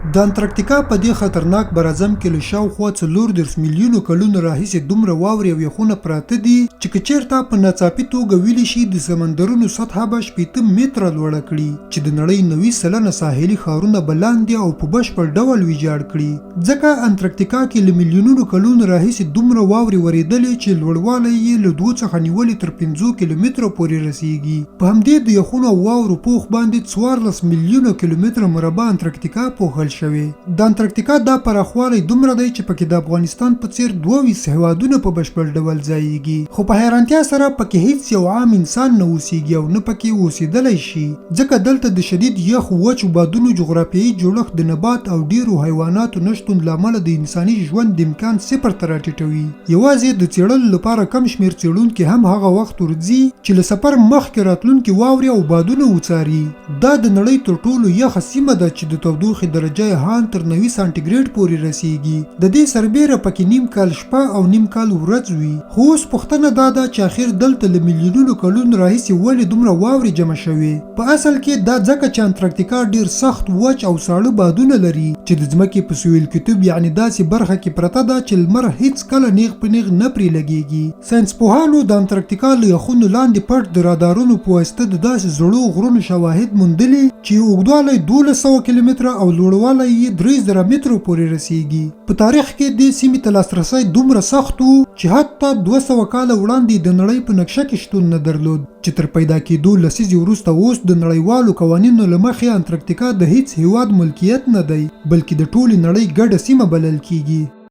د انترکتیکا په دې خطرناک براعظم کې له شاوخوا 40 میلیونو کلونو راهیسې دومره واورې او یخونه پراته دي چې که چېرته په ناڅاپي توګه ویلی شي د سمندرونو سطحه به 80 متره لوړه کړي چې د نړۍ 90% ساحلي ښارونه به لاندې او په بشپړ ډول ویجاړ کړي ځکه انترکتیکا کې له میلیونونو کلونو راهیسې دومره واورې ورېدلې چې لوړوالی یې له 2 څخه نیولې تر 50 کیلومترو پورې رسیږي په همدې د یخونو او واورو پوښ باندې 14 میلیونه کیلومتره مربع انترکتیکا پوښل د انترکتیکا دا پراخوالی دومره دی چې پکې د افغانستان په څیر 22 هیوادونه په بشپړ ډول ځایږي خو په حیرانتیا سره پکې هیڅ یو عام انسان نه اوسیږي او نه پکې اوسېدلی شي ځکه دلته د شدید یخ وچو بادونو جغرافیایي جوړښت د نبات او ډیرو حیواناتو نشتون له امله د انساني ژوند د امکان صفر ته راټیټوي یوازې د څېړلو لپاره کم شمېر څېړونکي هم هغه وخت ورځي چې له سفر مخکې راتلونکي واورې او بادونه وڅاري دا د نړۍ تر ټولو یخه سیمه ده چې د تودوخې درجه هان تر 90 سانتیګریډ پورې رسیږي د دې سربیره پکې نیم کال شپه او نیم کال ورځ وي خو اوس پوښتنه دا ده چې اخر دلته له میلیونونو کلونو راهیسې ولې دومره واورې جمع شوې په اصل کې دا ځکه چې انترکتیکا ډیر سخت وچ او ساړه بادونه لري چې د ځمکې په سویل قطب یعنی داسې برخه کې پرته ده چې لمر هیڅ کله نیغ په نیغ نه پرې لګیږي ساینسپوهانو د انترکتیکا له یخونو لاندې پټ د رادارونو په واسطه د داسې زړو غرونو شواهد موندلي چې اوږدوالی 1200 کیلومتره او لوړوالی یې 3000 مترو پورې رسیږي په تاریخ کې دې سیمې ته لاسرسی دومره سخت و چې حتی 200 کاله وړاندې د نړۍ په نقشه کې شتون نه درلود چې تر پیدا کېدو لسیزې وروسته اوس د نړیوالو قوانینو له مخې انترکتیکا د هیڅ هیواد ملکیت نه دی بلکې د ټولې نړۍ ګډه سیمه بلل کیږي